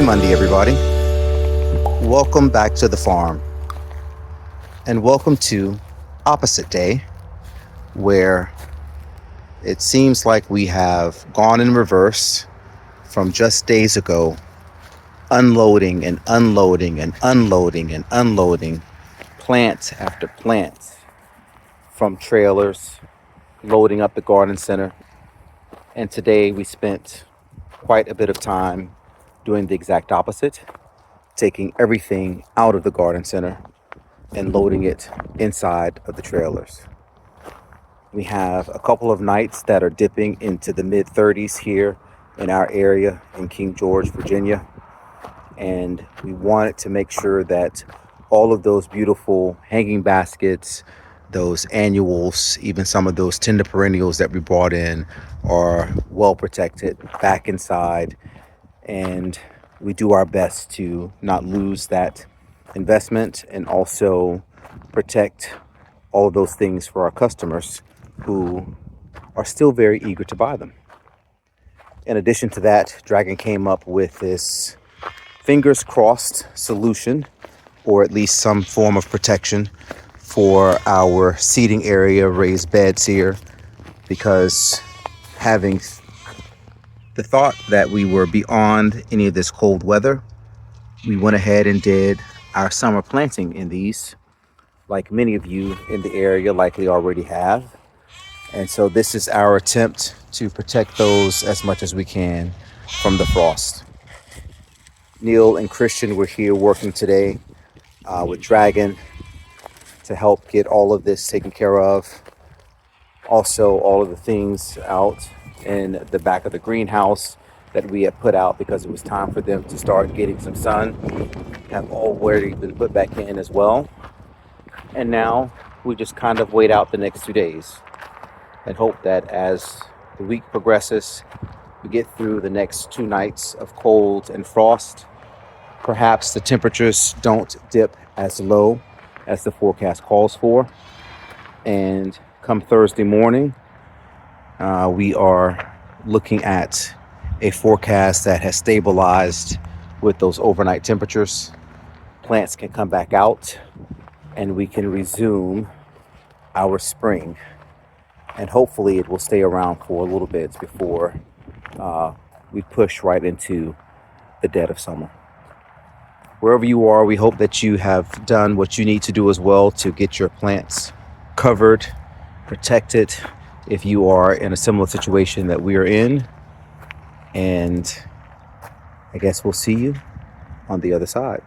Happy Monday, everybody. Welcome back to the farm. And welcome to Opposite Day, where it seems like we have gone in reverse from just days ago, unloading and unloading and unloading and unloading plant after plant from trailers, loading up the garden center. And today we spent quite a bit of time doing the exact opposite, taking everything out of the garden center and loading it inside of the trailers. We have a couple of nights that are dipping into the mid 30s here in our area in King George, Virginia. And we wanted to make sure that all of those beautiful hanging baskets, those annuals, even some of those tender perennials that we brought in are well protected back inside. And we do our best to not lose that investment and also protect all of those things for our customers who are still very eager to buy them. In addition to that, Dragon came up with this fingers crossed solution, or at least some form of protection for our seating area, raised beds here, because having the thought that we were beyond any of this cold weather, we went ahead and did our summer planting in these, like many of you in the area likely already have. And so this is our attempt to protect those as much as we can from the frost. Neil and Christian were here working today with Dragon to help get all of this taken care of. Also, all of the things out in the back of the greenhouse that we had put out because it was time for them to start getting some sun have already been put back in as well. And now we just kind of wait out the next 2 days and hope that as the week progresses, we get through the next 2 nights of cold and frost. Perhaps the temperatures don't dip as low as the forecast calls for. And come Thursday morning, we are looking at a forecast that has stabilized with those overnight temperatures. Plants can come back out and we can resume our spring. And hopefully it will stay around for a little bit before we push right into the dead of summer. Wherever you are, we hope that you have done what you need to do as well to get your plants covered, protected, if you are in a similar situation that we are in. And I guess we'll see you on the other side.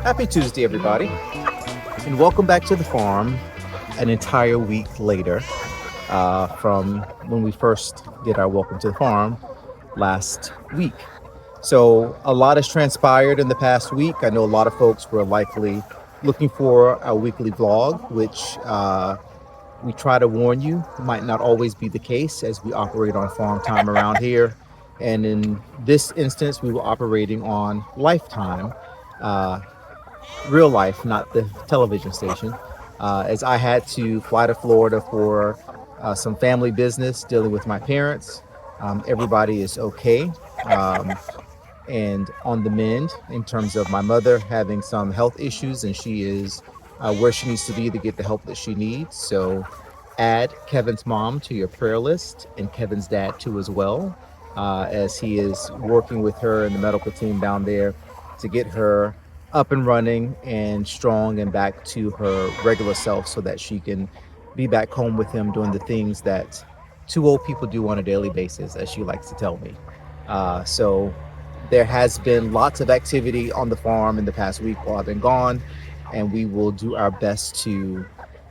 Happy Tuesday, everybody, and welcome back to the farm an entire week later from when we first did our welcome to the farm last week. So a lot has transpired in the past week. I know a lot of folks were likely looking for our weekly vlog, which we try to warn you might not always be the case as we operate on farm time around here. And in this instance, we were operating on Lifetime, real life, not the television station, as I had to fly to Florida for some family business dealing with my parents. Everybody is okay and on the mend in terms of my mother having some health issues, and she is where she needs to be to get the help that she needs. So add Kevin's mom to your prayer list, and Kevin's dad too as well, as he is working with her and the medical team down there to get her up and running and strong and back to her regular self so that she can be back home with him doing the things that two old people do on a daily basis, as she likes to tell me. So there has been lots of activity on the farm in the past week while I've been gone, and we will do our best to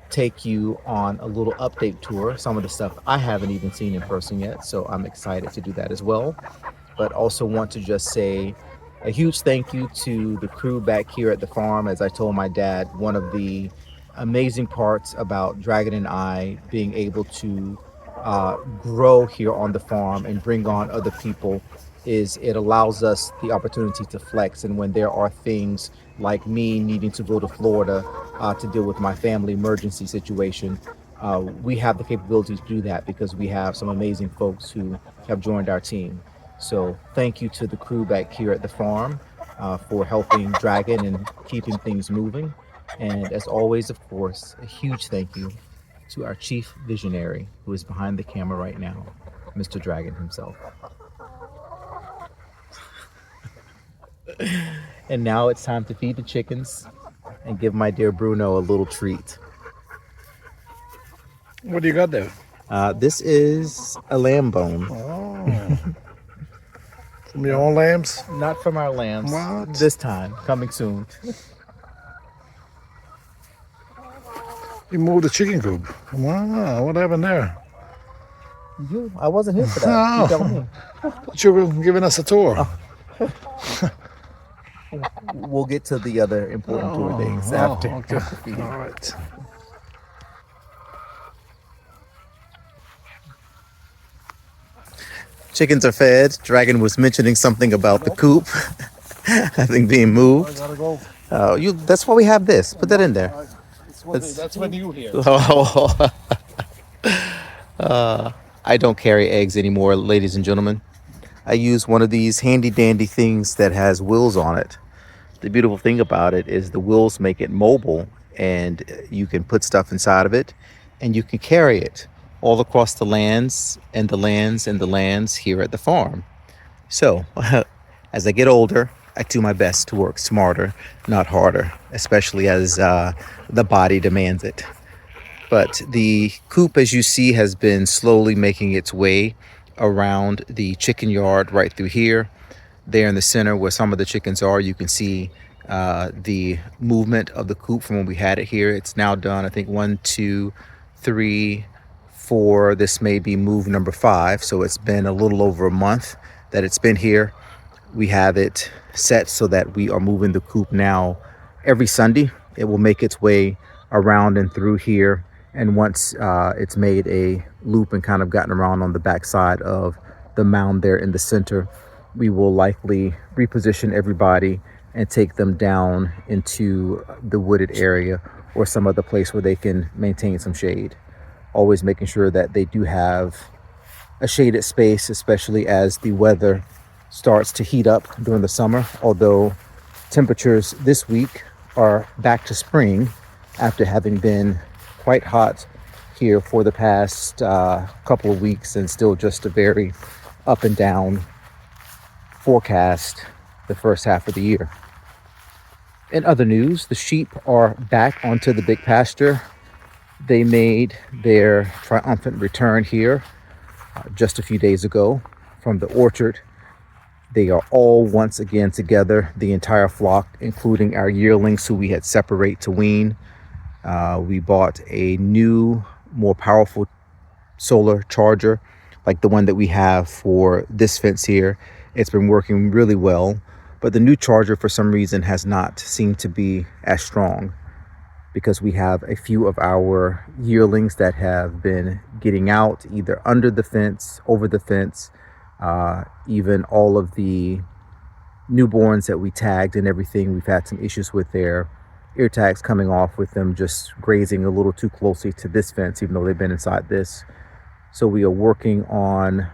take you on a little update tour. Some of the stuff I haven't even seen in person yet, so I'm excited to do that as well. But also want to just say a huge thank you to the crew back here at the farm. As I told my dad, one of the amazing parts about Dragon and I being able to grow here on the farm and bring on other people is it allows us the opportunity to flex. And when there are things like me needing to go to Florida to deal with my family emergency situation, we have the capability to do that because we have some amazing folks who have joined our team. So thank you to the crew back here at the farm for helping Dragon and keeping things moving. And as always, of course, a huge thank you to our chief visionary who is behind the camera right now, Mr. Dragon himself. And now it's time to feed the chickens and give my dear Bruno a little treat. What do you got there? This is a lamb bone. Oh. From your own lambs? Not from our lambs. What? This time, coming soon. You moved the chicken coop. Wow, what happened there? I wasn't here for that. You tell me. But you were giving us a tour. We'll get to the other important tour things after. Okay. after feeding. All right. Chickens are fed. Dragon was mentioning something about the coop. I think being moved. I gotta go. That's why we have this. Put that in there. That's when you hear. I don't carry eggs anymore, ladies and gentlemen. I use one of these handy dandy things that has wheels on it. The beautiful thing about it is the wheels make it mobile and you can put stuff inside of it and you can carry it all across the lands and the lands and the lands here at the farm. So as I get older, I do my best to work smarter, not harder, especially as the body demands it. But the coop, as you see, has been slowly making its way around the chicken yard right through here. There in the center where some of the chickens are, you can see the movement of the coop from when we had it here. It's now done, I think, 1, 2, 3, 4. This may be move number 5. So it's been a little over a month that it's been here. We have it set so that we are moving the coop now every Sunday. It will make its way around and through here. And once it's made a loop and kind of gotten around on the back side of the mound there in the center, we will likely reposition everybody and take them down into the wooded area or some other place where they can maintain some shade. Always making sure that they do have a shaded space, especially as the weather starts to heat up during the summer. Although temperatures this week are back to spring after having been quite hot here for the past couple of weeks and still just a very up and down forecast the first half of the year. In other news, the sheep are back onto the big pasture. They made their triumphant return here just a few days ago from the orchard. They are all once again together, the entire flock, including our yearlings who we had separate to wean. We bought a new, more powerful solar charger like the one that we have for this fence here. It's been working really well, but the new charger for some reason has not seemed to be as strong because we have a few of our yearlings that have been getting out either under the fence, over the fence, even all of the newborns that we tagged and everything. We've had some issues with their ear tags coming off with them just grazing a little too closely to this fence, even though they've been inside this. So we are working on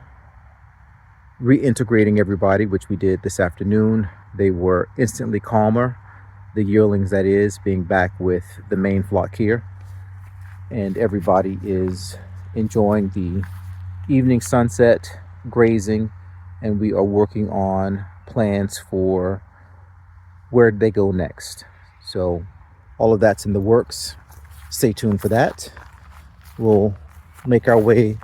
reintegrating everybody, which we did this afternoon. They were instantly calmer, the yearlings that is, being back with the main flock here. And everybody is enjoying the evening sunset, grazing, and we are working on plans for where they go next. So all of that's in the works. Stay tuned for that. We'll make our way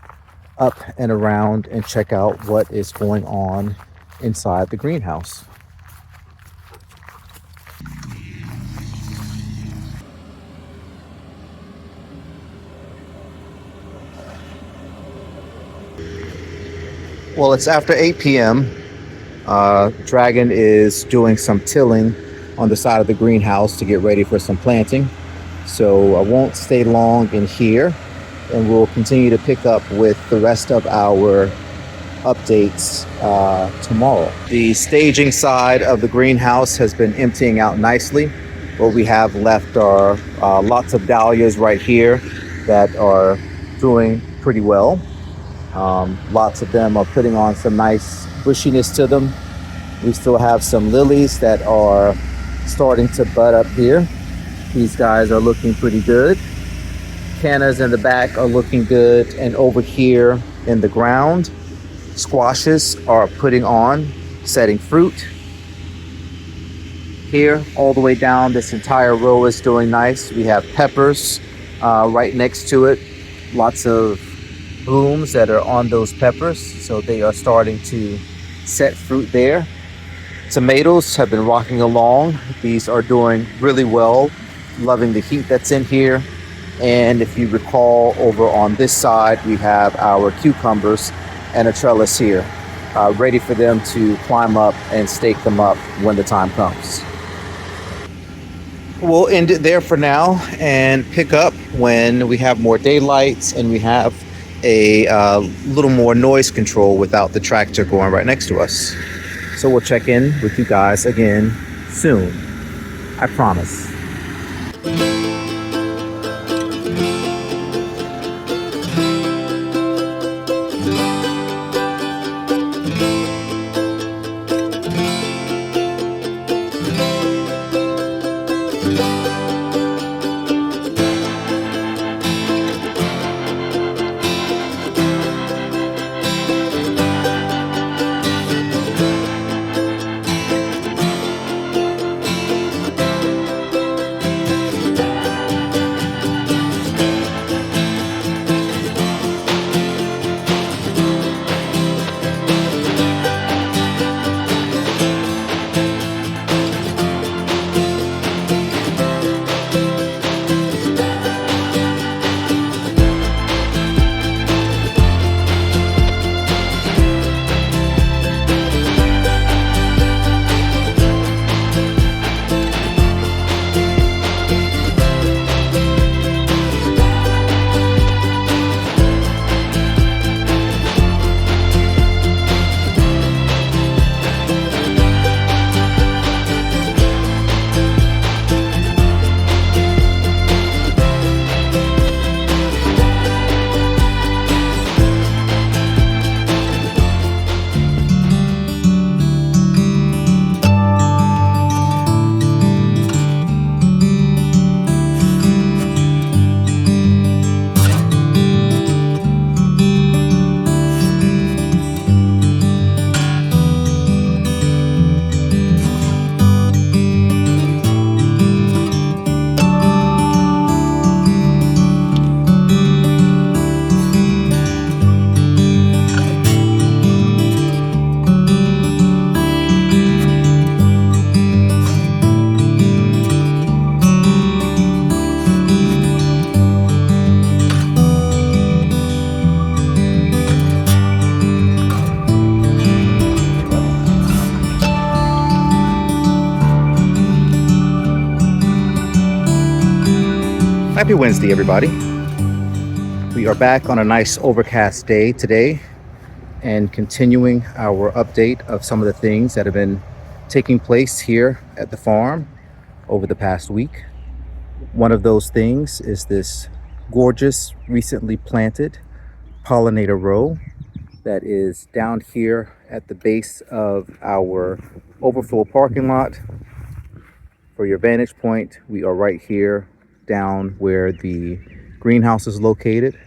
up and around and check out what is going on inside the greenhouse. Well, it's after 8 p.m. Dragon is doing some tilling on the side of the greenhouse to get ready for some planting. So I won't stay long in here, and we'll continue to pick up with the rest of our updates tomorrow. The staging side of the greenhouse has been emptying out nicely. What we have left are lots of dahlias right here that are doing pretty well. Lots of them are putting on some nice bushiness to them. We still have some lilies that are starting to bud up here. These guys are looking pretty good. Cannas in the back are looking good. And over here in the ground, squashes are putting on, setting fruit. Here, all the way down, this entire row is doing nice. We have peppers right next to it. Lots of blooms that are on those peppers. So they are starting to set fruit there. Tomatoes have been rocking along. These are doing really well. Loving the heat that's in here. And if you recall, over on this side, we have our cucumbers and a trellis here, ready for them to climb up and stake them up when the time comes. We'll end it there for now and pick up when we have more daylight and we have a little more noise control without the tractor going right next to us. So we'll check in with you guys again soon. I promise. Happy Wednesday, everybody. We are back on a nice overcast day today and continuing our update of some of the things that have been taking place here at the farm over the past week. One of those things is this gorgeous, recently planted pollinator row that is down here at the base of our overflow parking lot. For your vantage point, we are right here down where the greenhouse is located.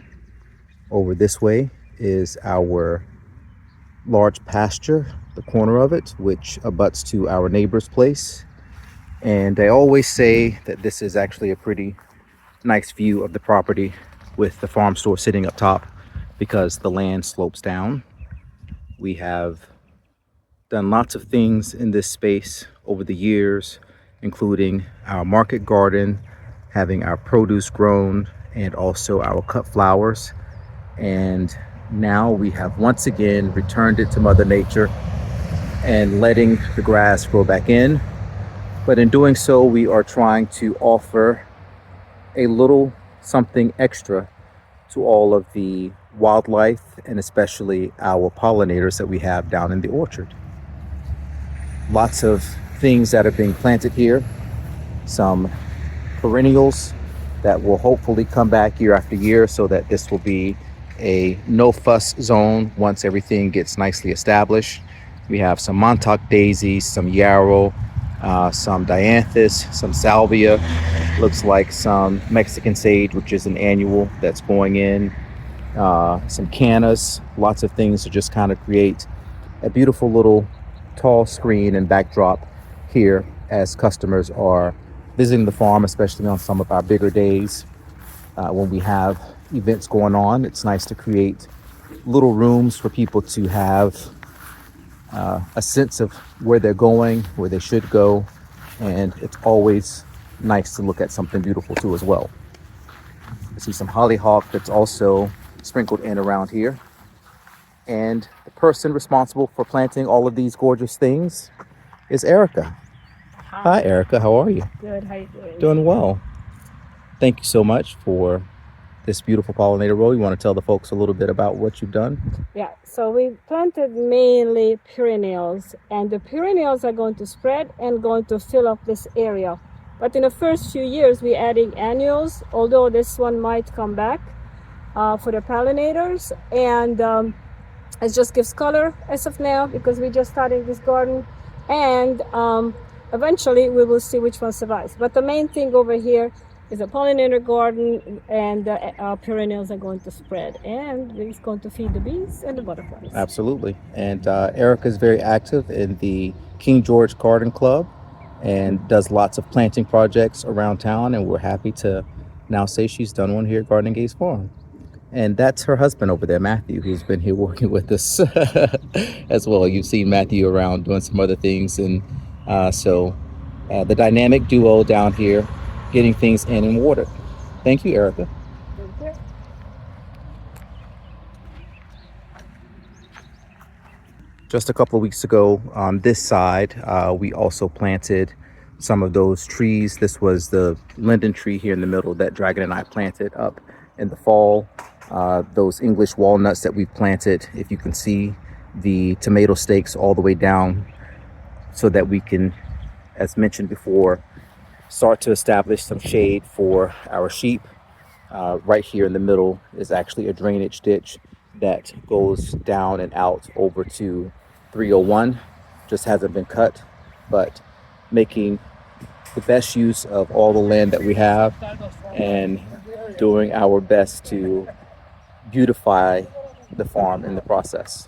Over this way is our large pasture, the corner of it, which abuts to our neighbor's place. And they always say that this is actually a pretty nice view of the property with the farm store sitting up top because the land slopes down. We have done lots of things in this space over the years, including our market garden, having our produce grown, and also our cut flowers. And now we have once again returned it to Mother Nature and letting the grass grow back in. But in doing so, we are trying to offer a little something extra to all of the wildlife and especially our pollinators that we have down in the orchard. Lots of things that are being planted here, some perennials that will hopefully come back year after year so that this will be a no fuss zone once everything gets nicely established. We have some Montauk daisies, some yarrow, some dianthus, some salvia, looks like some Mexican sage, which is an annual that's going in, some cannas, lots of things to just kind of create a beautiful little tall screen and backdrop here as customers are visiting the farm, especially on some of our bigger days when we have events going on. It's nice to create little rooms for people to have a sense of where they're going, where they should go, and it's always nice to look at something beautiful too as well. I see some hollyhock that's also sprinkled in around here, and the person responsible for planting all of these gorgeous things is Erica. Hi Erica, how are you? Good, how you doing? Doing well. Thank you so much for this beautiful pollinator row. You want to tell the folks a little bit about what you've done? Yeah, so we planted mainly perennials, and the perennials are going to spread and going to fill up this area. But in the first few years, we're adding annuals, although this one might come back for the pollinators. And it just gives color as of now because we're just starting this garden. And eventually we will see which one survives. But the main thing over here is a pollinator garden, and the perennials are going to spread, and it's going to feed the bees and the butterflies. Absolutely. And Erica is very active in the King George Garden Club and does lots of planting projects around town, and we're happy to now say she's done one here at Garden Gates Farm. And that's her husband over there, Matthew, who's been here working with us as well. You've seen Matthew around doing some other things, and so the dynamic duo down here getting things in and watered. Thank you, Erica. Thank you. Just a couple of weeks ago on this side, we also planted some of those trees. This was the linden tree here in the middle that Dragon and I planted up in the fall. Those English walnuts that we planted, if you can see the tomato stakes all the way down so that we can, as mentioned before, start to establish some shade for our sheep. Right here in the middle is actually a drainage ditch that goes down and out over to 301. Just hasn't been cut, but making the best use of all the land that we have and doing our best to beautify the farm in the process.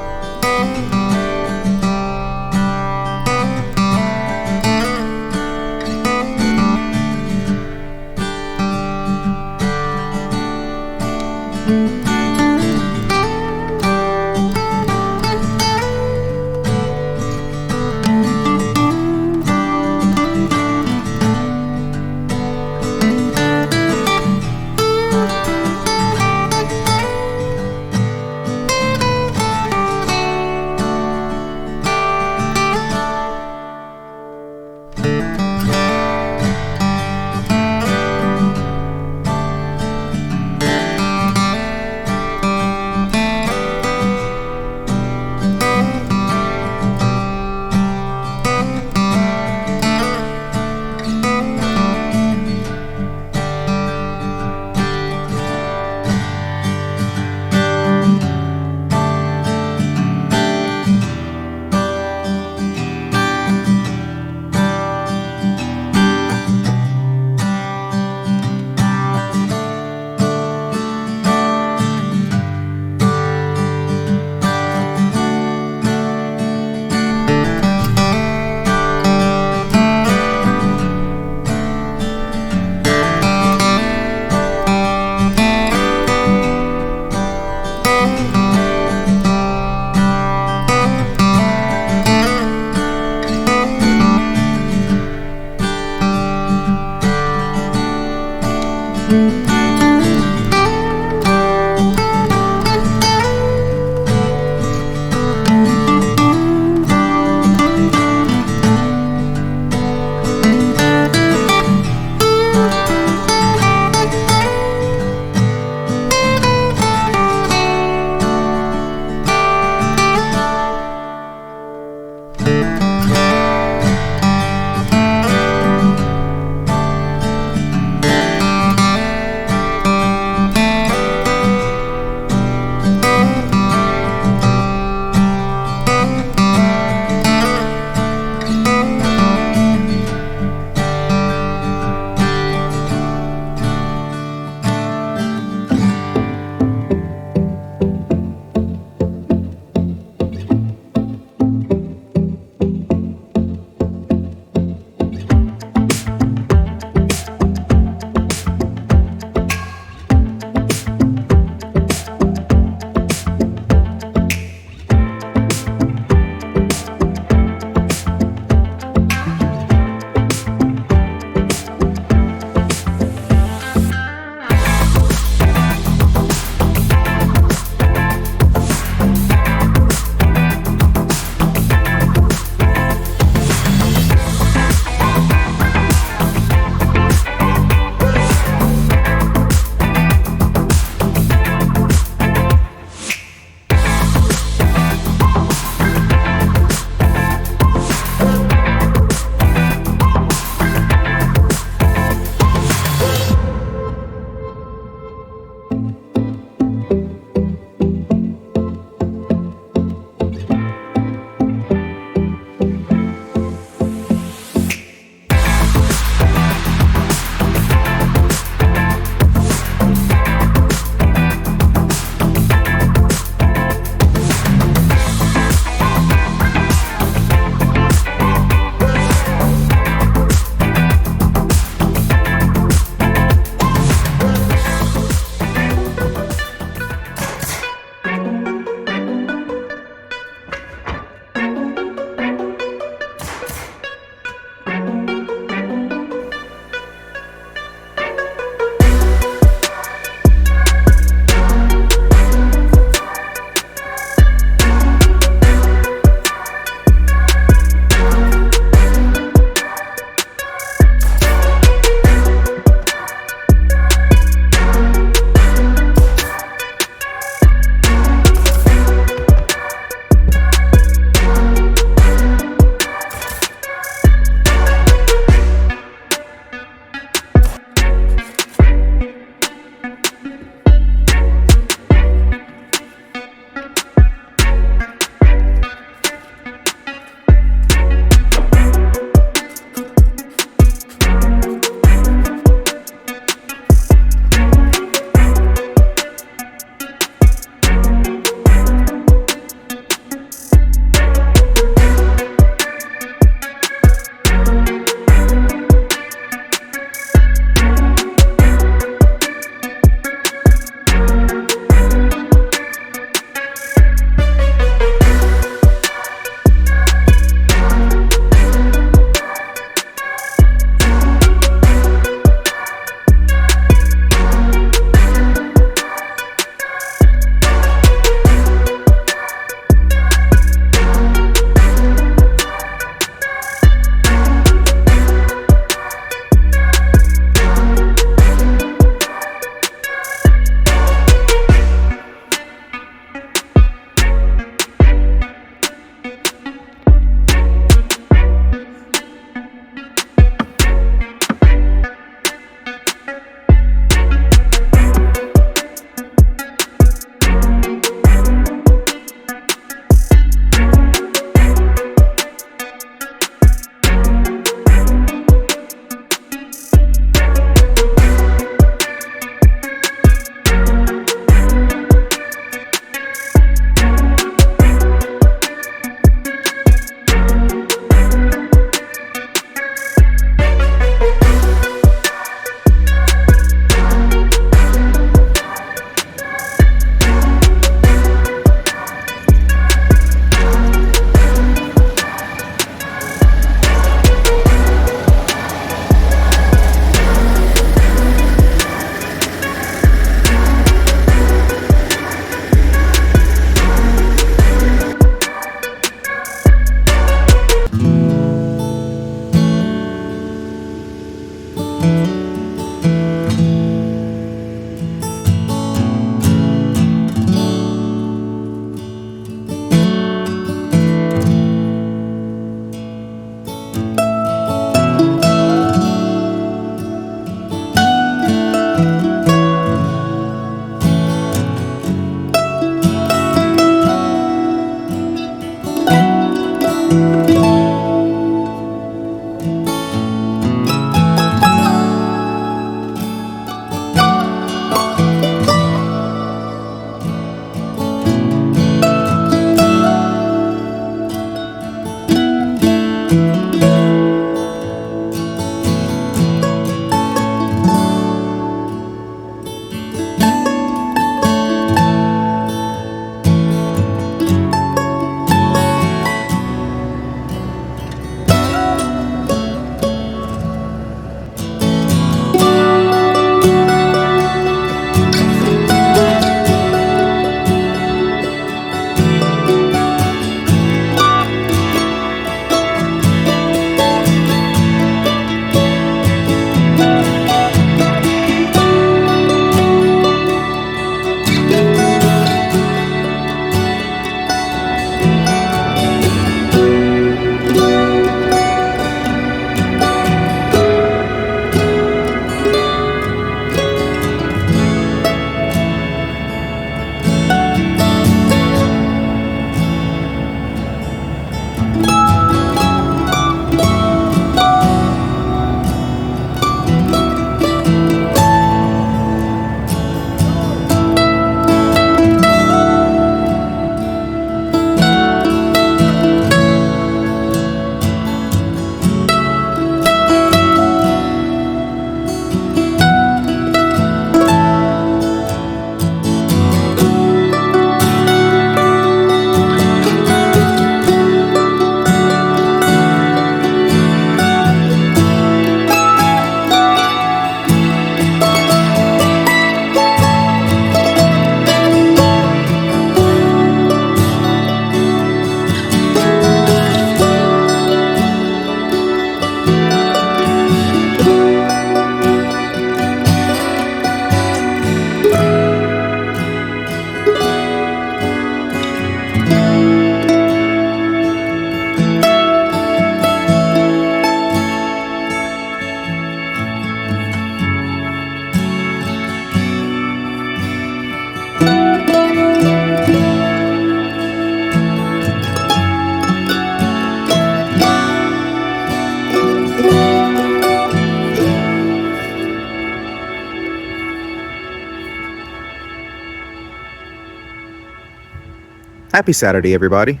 Happy Saturday, everybody,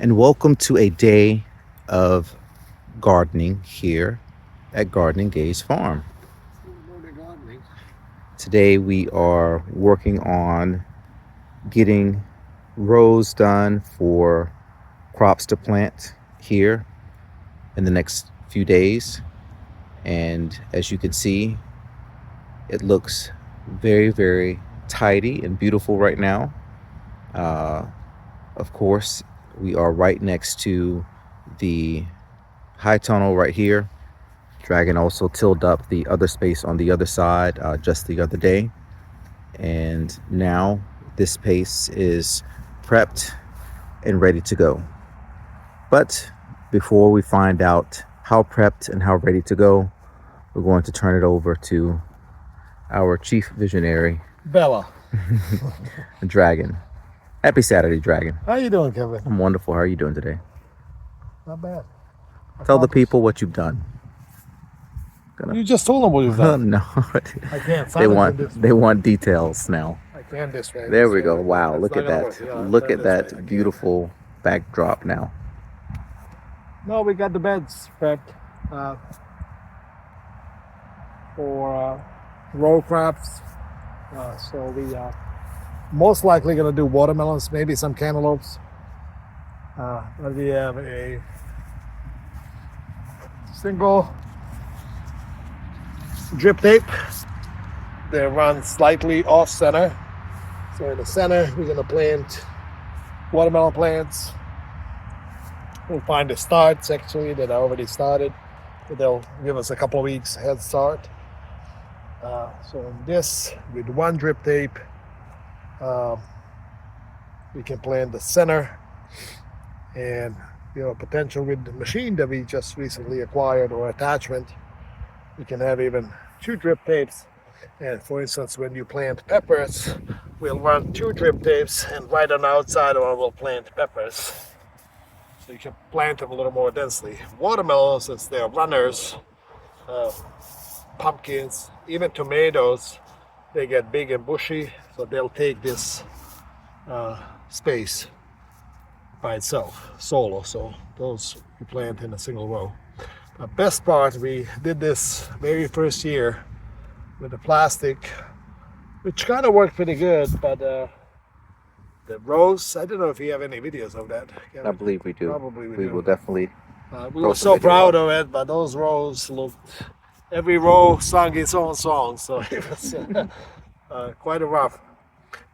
and welcome to a day of gardening here at Gardening Days Farm. Today, we are working on getting rows done for crops to plant here in the next few days. And as you can see, it looks very, very tidy and beautiful right now. Of course, we are right next to the high tunnel right here. Dragon also tilled up the other space on the other side just the other day. And now this space is prepped and ready to go. But before we find out how prepped and how ready to go, we're going to turn it over to our chief visionary, Bella. Dragon. Happy Saturday, Dragon. How you doing, Kevin? I'm wonderful. How are you doing today? Not bad. Tell the people what you've done. You just told them what you've done. No, I can't. they want details now. I can this way. There we go. Wow, That's look at not gonna that. work. Yeah, Look turn at this way. that beautiful backdrop now. No, we got the beds prepped for row crops. So we are most likely going to do watermelons, maybe some cantaloupes. But we have a single drip tape. They run slightly off center. So in the center, we're going to plant watermelon plants. We'll find the starts actually that I already started. But they'll give us a couple of weeks head start. So this, with one drip tape, we can plant the center, and potential with the machine that we just recently acquired or attachment, we can have even 2 drip tapes. And for instance, when you plant peppers, we'll run 2 drip tapes, and right on the outside of it, we'll plant peppers. So you can plant them a little more densely. Watermelons, since they're runners, pumpkins, even tomatoes, they get big and bushy, so they'll take this space by itself, solo. So those you plant in a single row. The best part, we did this very first year with the plastic, which kind of worked pretty good, but the rows, I don't know if you have any videos of that. Kevin? I believe we do. Probably we do. will definitely. We were so proud of it, but those rows looked, every row sung its own song, so it was quite a rough.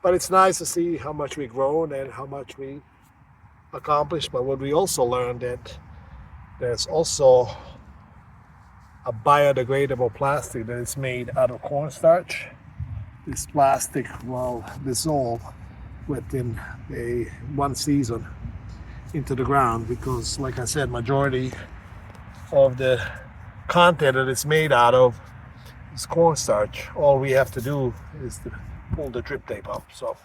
But it's nice to see how much we've grown and how much we accomplished. But what we also learned that there's also a biodegradable plastic that is made out of cornstarch. This plastic will dissolve within one season into the ground because, like I said, majority of the content that it's made out of is cornstarch. All we have to do is to pull the drip tape up. So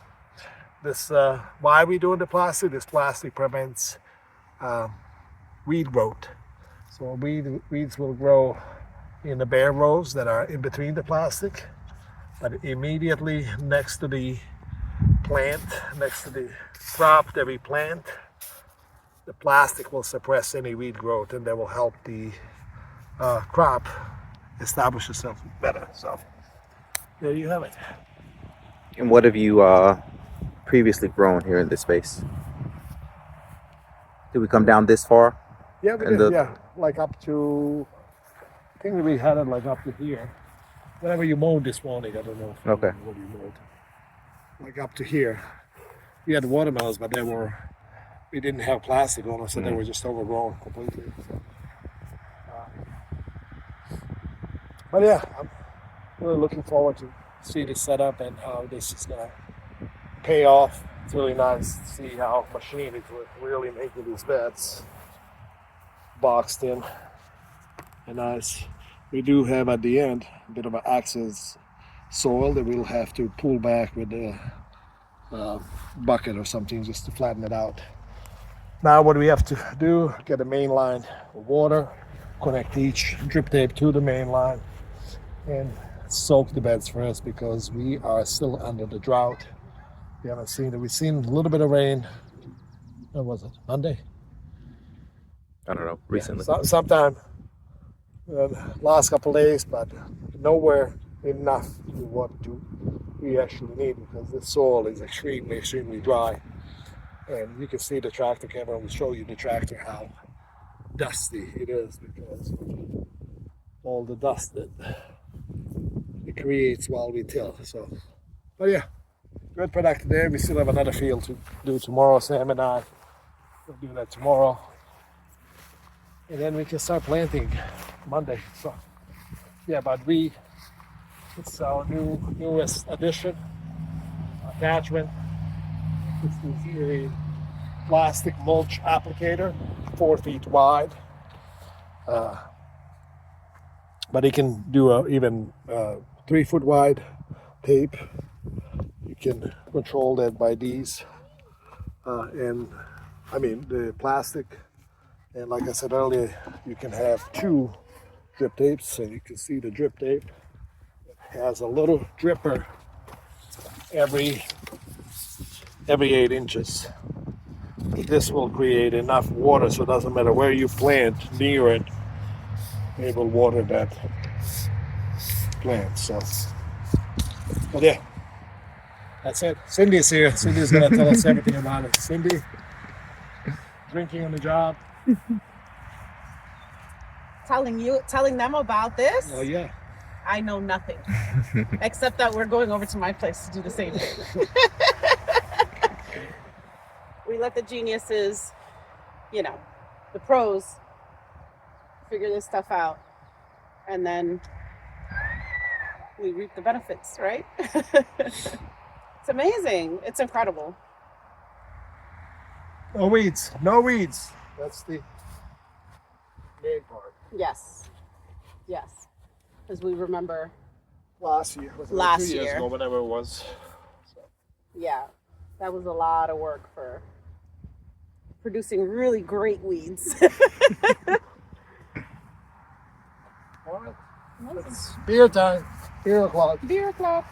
this, why are we doing the plastic? This plastic prevents weed growth. So weeds will grow in the bare rows that are in between the plastic, but immediately next to the plant, next to the crop that we plant, the plastic will suppress any weed growth, and that will help the crop establish itself better. So there you have it. And what have you previously grown here in this space? Did we come down this far? Yeah, we And did, the- yeah, like up to, I think we had it like up to here. Whenever you mowed this morning, I don't know if Okay. what you mowed. Like up to here. We had watermelons, but we didn't have plastic on them, so they were just overgrown completely. So, but yeah, I'm really looking forward to see this setup and how this is gonna pay off. It's really nice to see how machine is really making these beds boxed in and nice. We do have at the end a bit of an excess soil that we'll have to pull back with the bucket or something just to flatten it out. Now what we have to do, get a main line of water, connect each drip tape to the main line, and soak the beds first because we are still under the drought. You haven't seen it. We've seen a little bit of rain. When was it? Monday? I don't know. Recently. Yeah, sometime last couple of days, but nowhere enough to what we actually need, because the soil is extremely dry. And you can see the tractor camera will show you the tractor how dusty it is because of all the dust that it creates while we till. So, but yeah, good productive day. We still have another field to do tomorrow. Sam and I will do that tomorrow, and then we can start planting Monday. So yeah, but it's our newest addition, attachment. This is a plastic mulch applicator, 4 feet wide. But it can do even 3 foot wide tape. You can control that by these. And I mean, the plastic. And like I said earlier, you can have 2 drip tapes, and you can see the drip tape. It has a little dripper every 8 inches. This will create enough water so it doesn't matter where you plant near it, it will water that plant. So, but yeah, that's it. Cindy's here. Cindy's gonna tell us everything about it. Cindy, drinking on the job. Telling them about this? Oh yeah. I know nothing except that we're going over to my place to do the same thing. We let the geniuses, the pros, figure this stuff out, and then we reap the benefits, right? It's amazing. It's incredible. No weeds. No weeds. That's the main part. Yes. Because we remember Last year. Was it Last 2 years year. ago, whenever it was. So. yeah, that was a lot of work for producing really great weeds. All right. It's beer time. Beer o'clock. Beer o'clock.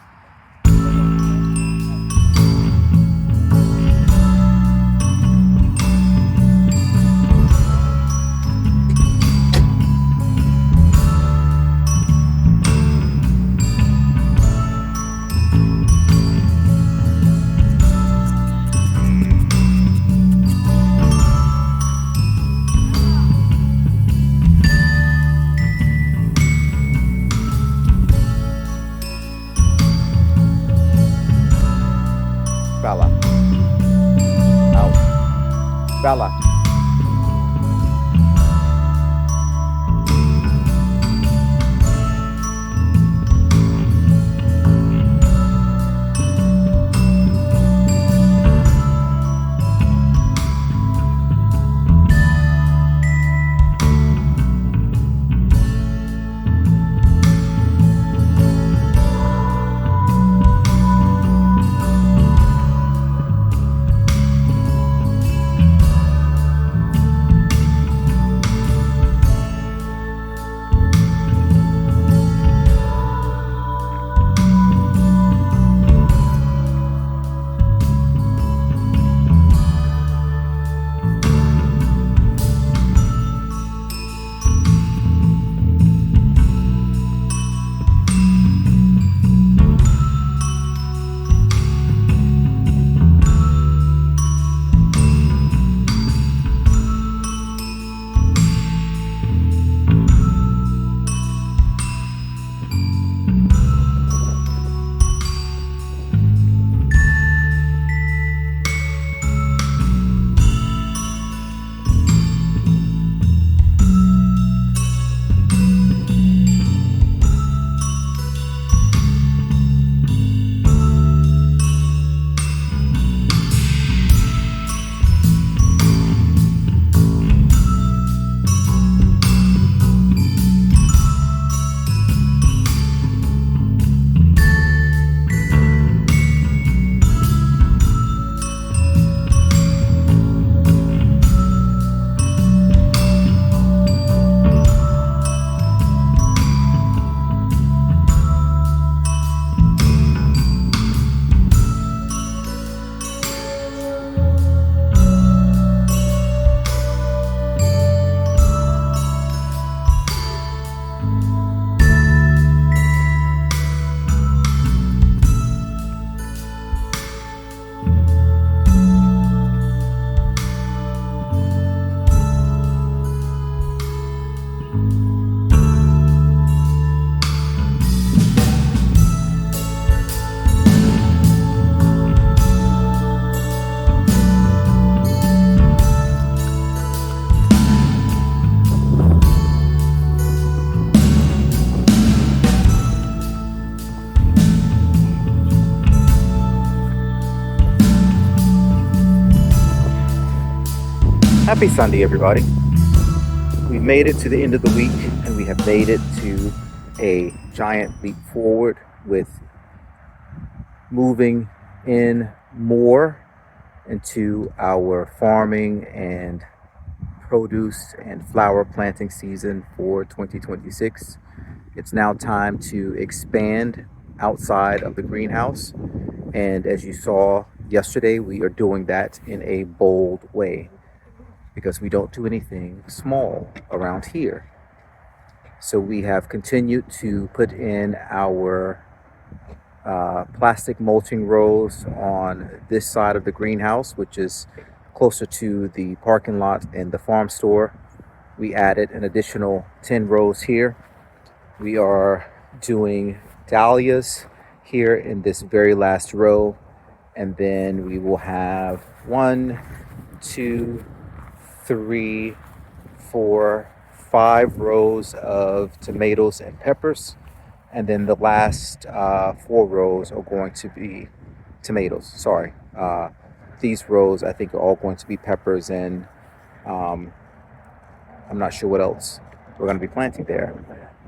Bella. Out. Bella. Happy Sunday, everybody. We've made it to the end of the week, and we have made it to a giant leap forward with moving in more into our farming and produce and flower planting season for 2026. It's now time to expand outside of the greenhouse. And as you saw yesterday, we are doing that in a bold way because we don't do anything small around here. So we have continued to put in our plastic mulching rows on this side of the greenhouse, which is closer to the parking lot and the farm store. We added an additional 10 rows here. We are doing dahlias here in this very last row, and then we will have 1, 2, 3, 4, 5 rows of tomatoes and peppers, and then the last 4 rows are going to be tomatoes. Sorry, these rows I think are all going to be peppers, and I'm not sure what else we're going to be planting there.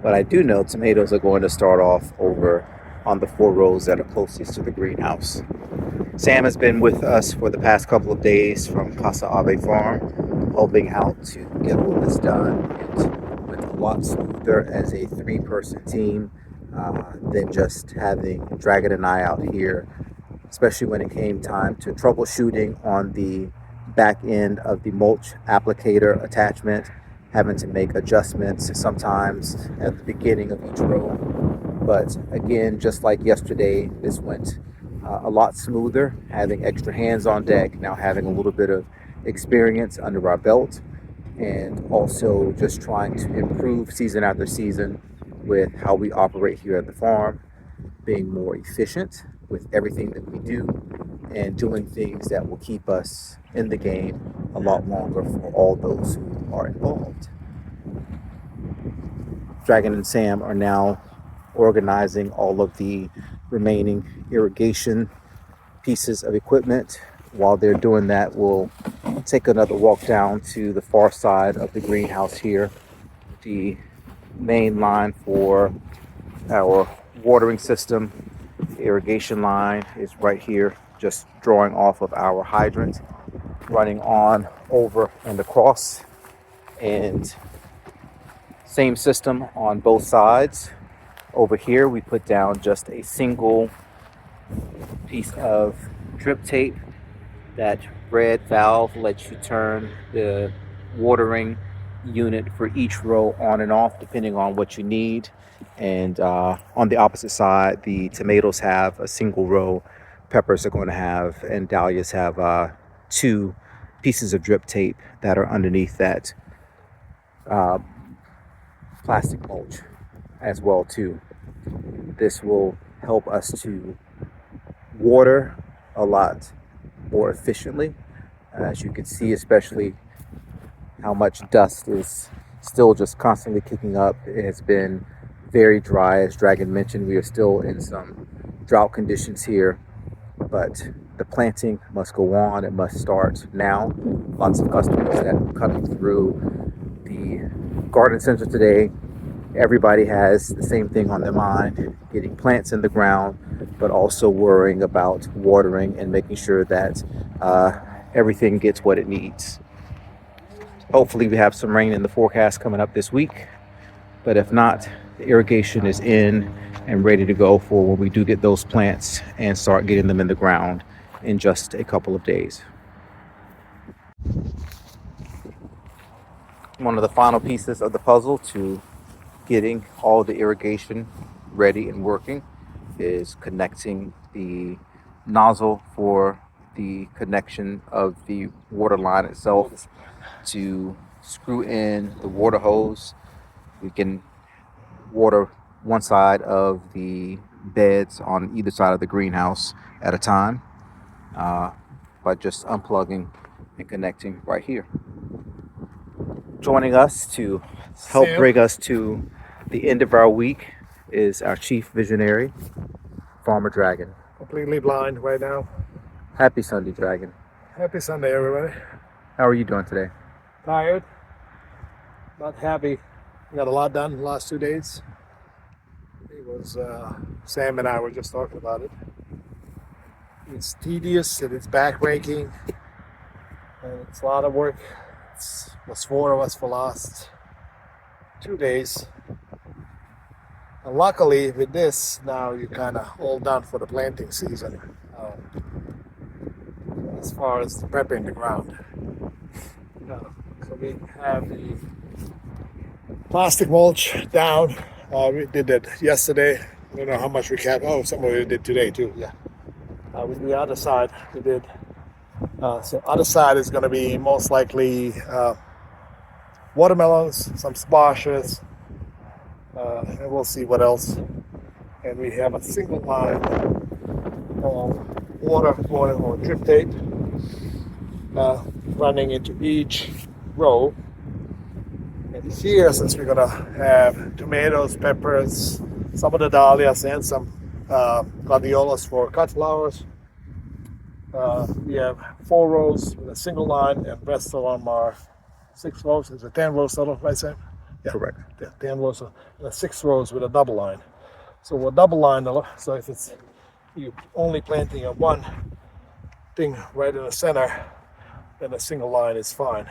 But I do know tomatoes are going to start off over on the 4 rows that are closest to the greenhouse. Sam has been with us for the past couple of days from Casa Ave Farm, helping out to get all this done. It went a lot smoother as a 3-person team than just having Dragon and I out here, especially when it came time to troubleshooting on the back end of the mulch applicator attachment, having to make adjustments sometimes at the beginning of each row. But again, just like yesterday, this went a lot smoother, having extra hands on deck, now having a little bit of experience under our belt, and also just trying to improve season after season with how we operate here at the farm, being more efficient with everything that we do, and doing things that will keep us in the game a lot longer for all those who are involved. Dragon and Sam are now organizing all of the remaining irrigation pieces of equipment. While they're doing that, we'll take another walk down to the far side of the greenhouse here. The main line for our watering system, the irrigation line, is right here, just drawing off of our hydrant, running on over and across, and same system on both sides. Over here we put down just a single piece of drip tape. That red valve lets you turn the watering unit for each row on and off depending on what you need. And on the opposite side, the tomatoes have a single row, peppers are going to have, and dahlias have 2 pieces of drip tape that are underneath that plastic mulch as well too. This will help us to water a lot more efficiently. As you can see, especially how much dust is still just constantly kicking up. It has been very dry. As Dragon mentioned, we are still in some drought conditions here, but the planting must go on. It must start now. Lots of customers that are coming through the garden center today. Everybody has the same thing on their mind, getting plants in the ground, but also worrying about watering and making sure that everything gets what it needs. Hopefully we have some rain in the forecast coming up this week, but if not, the irrigation is in and ready to go for when we do get those plants and start getting them in the ground in just a couple of days. One of the final pieces of the puzzle to getting all the irrigation ready and working is connecting the nozzle for the connection of the water line itself to screw in the water hose. We can water one side of the beds on either side of the greenhouse at a time by just unplugging and connecting right here. Joining us to help bring us to the end of our week is our chief visionary, Farmer Dragon. Completely blind right now. Happy Sunday, Dragon. Happy Sunday, everybody. How are you doing today? tired, not happy. Got a lot done the last 2 days. It was Sam and I were just talking about it. It's tedious and it's backbreaking, and it's a lot of work. It was 4 of us for last 2 days. And luckily, with this, now you're kind of all done for the planting season. As far as prepping the ground. So we have the plastic mulch down. We did that yesterday. I don't know how much we kept. Oh, some of it did today too. Yeah. With the other side, we did. So other side is going to be most likely watermelons, some squashes, and we'll see what else. And we have a single line of water or drip tape running into each row. And here, since we're gonna have tomatoes, peppers, some of the dahlias, and some gladiolas for cut flowers, we have 4 rows with a single line, and the rest of them are 6 rows. Is it 10 rows total, right, Sam? Yeah. Correct. 10 rows, and 6 rows with a double line. So we're double line, so if it's you only planting a one thing right in the center, then a single line is fine.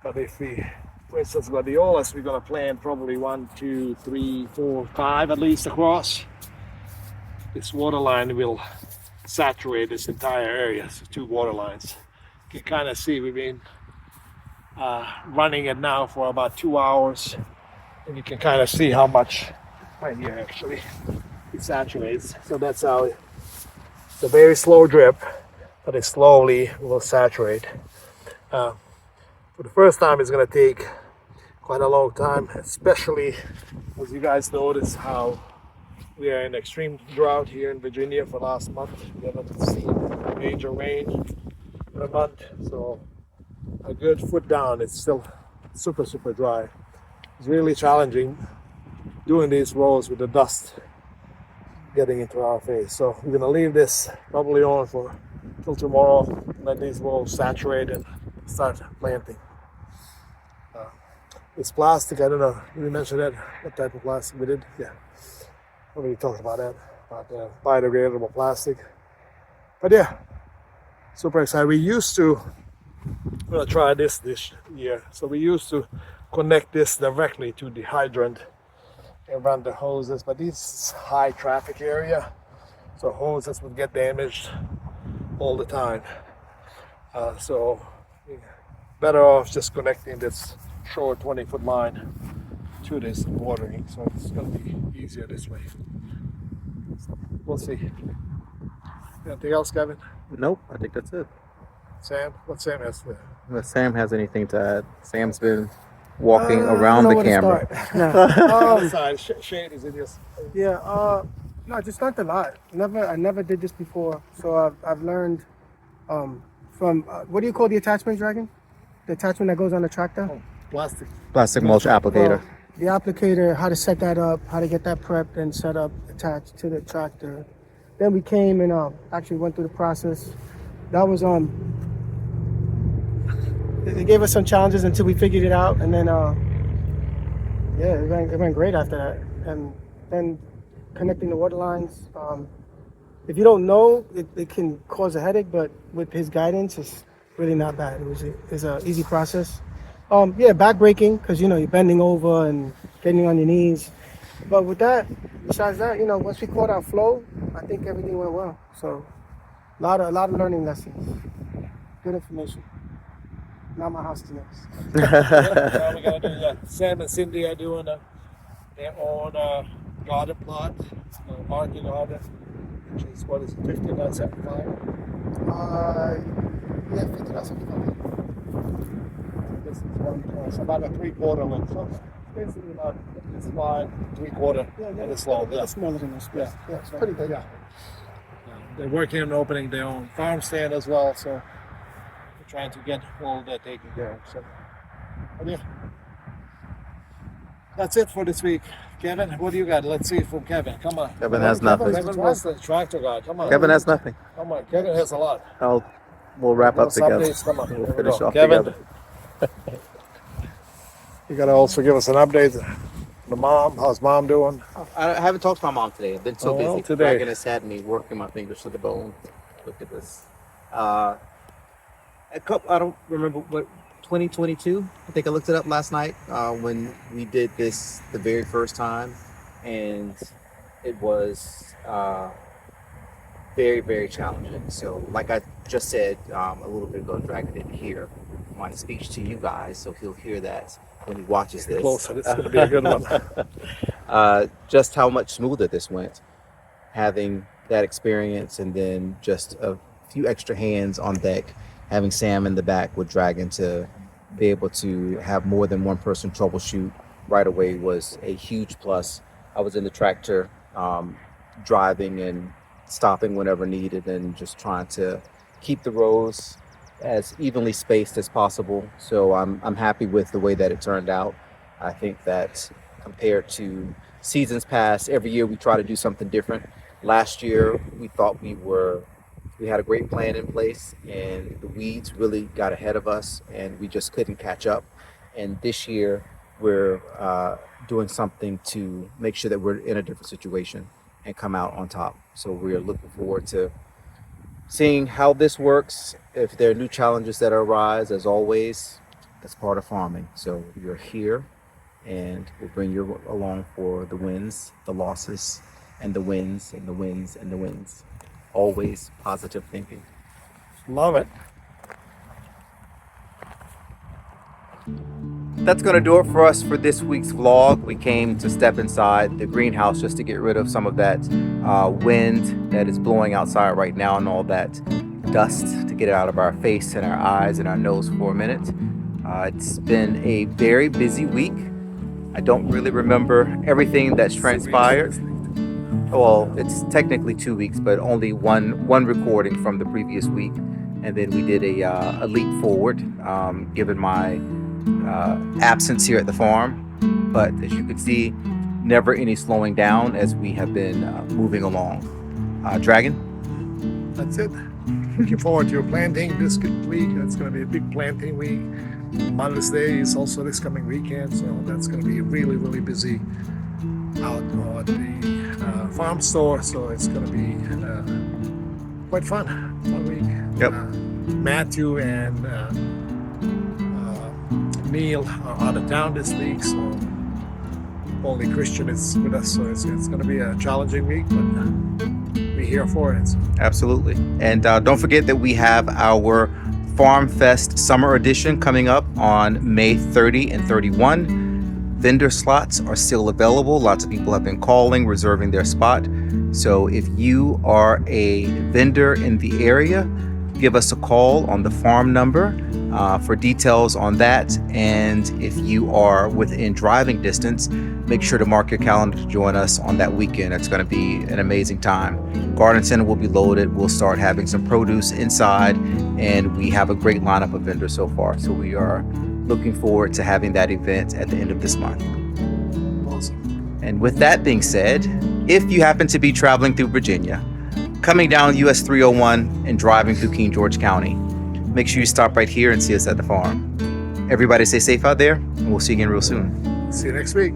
But if we, for instance, gladiolas, we're going to plant probably 1, 2, 3, 4, 5 at least across. This water line will saturate this entire area, so 2 water lines. You can kind of see we've been running it now for about 2 hours, and you can kind of see how much right here actually it saturates. So that's how it's a very slow drip, but it slowly will saturate. For the first time, it's going to take quite a long time, especially as you guys notice how we are in extreme drought here in Virginia for last month. We haven't seen major rain in a month, so a good foot down, it's still super dry. It's really challenging doing these rows with the dust getting into our face. So we're going to leave this probably on for till tomorrow, let these rows saturate and start planting. It's plastic. I don't know. Did we mention that? What type of plastic we did? Yeah. Already talked about that. About biodegradable plastic. But yeah, super excited. We used to. I'm gonna try this year. So we used to connect this directly to the hydrant and run the hoses. But this is high traffic area, so hoses would get damaged all the time. So better off just connecting this short 20-foot line to this and watering, so it's going to be easier this way. So we'll see. Anything else, Kevin? Nope, I think that's it. Sam? What Sam has to Unless Sam has anything to add. Sam's been walking around the camera. Shade is in this. Yeah, no, I just learned a lot. I never did this before, so I've learned from what do you call the attachment, Dragon? The attachment that goes on the tractor? Oh, plastic. Plastic mulch applicator. Well, the applicator, how to set that up, how to get that prepped and set up, attached to the tractor. Then we came and actually went through the process. That was it gave us some challenges until we figured it out, and then yeah, it went great after that. And then connecting the water lines. If you don't know, it can cause a headache, but with his guidance, it's really not bad. It's an easy process. Yeah, back-breaking, because, you're bending over and getting on your knees. But with that, besides that, once we caught our flow, I think everything went well. So, a lot of learning lessons. Good information. Now my house is next. Now we got to do that. Sam and Cindy are doing their own garden plot, market garden, which is, what is it, 59.75? Yeah, 59.75. This is one, it's about a 3/4 length. So basically about it's wide, 3/4, and it's long. Yeah. It's smaller than this. Yeah. Yeah, it's pretty big. Yeah. They're working on opening their own farm stand as well, so we're trying to get all that taken care of. So, but yeah, that's it for this week. Kevin, what do you got? Let's see from Kevin. Come on. Kevin has nothing. Kevin was the tractor guy. Come on. Kevin has nothing. Come on. Kevin has a lot. We'll wrap up Some together. days, come on. We'll Here we finish go. off Kevin. together. You gotta also give us an update. The mom, how's mom doing? I haven't talked to my mom today. I've been so Oh, well, busy. today. Dragon has had me working my fingers to the bone. Look at this. I don't remember what 2022. I think I looked it up last night when we did this the very first time, and it was very, very challenging. So, like I just said a little bit ago, Dragon didn't hear my speech to you guys, so he'll hear that when he watches this. Closer, this is gonna be a good one. Just how much smoother this went, having that experience, and then just a few extra hands on deck, having Sam in the back with Dragon to be able to have more than one person troubleshoot right away was a huge plus. I was in the tractor driving and stopping whenever needed and just trying to keep the rows as evenly spaced as possible. So I'm happy with the way that it turned out. I think that compared to seasons past, every year we try to do something different. Last year we thought we had a great plan in place, and the weeds really got ahead of us and we just couldn't catch up. And this year we're doing something to make sure that we're in a different situation and come out on top. So we're looking forward to seeing how this works. If there are new challenges that arise, as always, that's part of farming. So you're here, and we'll bring you along for the wins, the losses, and the wins, and the wins, and the wins. Always positive thinking. Love it. That's going to do it for us for this week's vlog. We came to step inside the greenhouse just to get rid of some of that wind that is blowing outside right now and all that dust, to get it out of our face and our eyes and our nose for a minute. It's been a very busy week. I don't really remember everything that's transpired. Well, it's technically 2 weeks, but only one recording from the previous week. And then we did a leap forward, given my absence here at the farm. But as you can see, never any slowing down as we have been moving along. Dragon? That's it. Looking forward to your planting this week. It's going to be a big planting week. Mother's Day is also this coming weekend, so that's going to be really, really busy out at the farm store. So it's going to be quite fun week. Yep. Matthew and Neil are out of town this week, so only Christian is with us. So it's going to be a challenging week, but we're here for it. So. Absolutely. And don't forget that we have our Farm Fest Summer Edition coming up on May 30 and 31. Vendor slots are still available. Lots of people have been calling, reserving their spot. So if you are a vendor in the area, give us a call on the farm number for details on that. And if you are within driving distance, make sure to mark your calendar to join us on that weekend. It's going to be an amazing time. Garden Center will be loaded. We'll start having some produce inside, and we have a great lineup of vendors so far. So we are looking forward to having that event at the end of this month. Awesome. And with that being said, if you happen to be traveling through Virginia, coming down US 301 and driving through King George County, make sure you stop right here and see us at the farm. Everybody stay safe out there, and we'll see you again real soon. See you next week.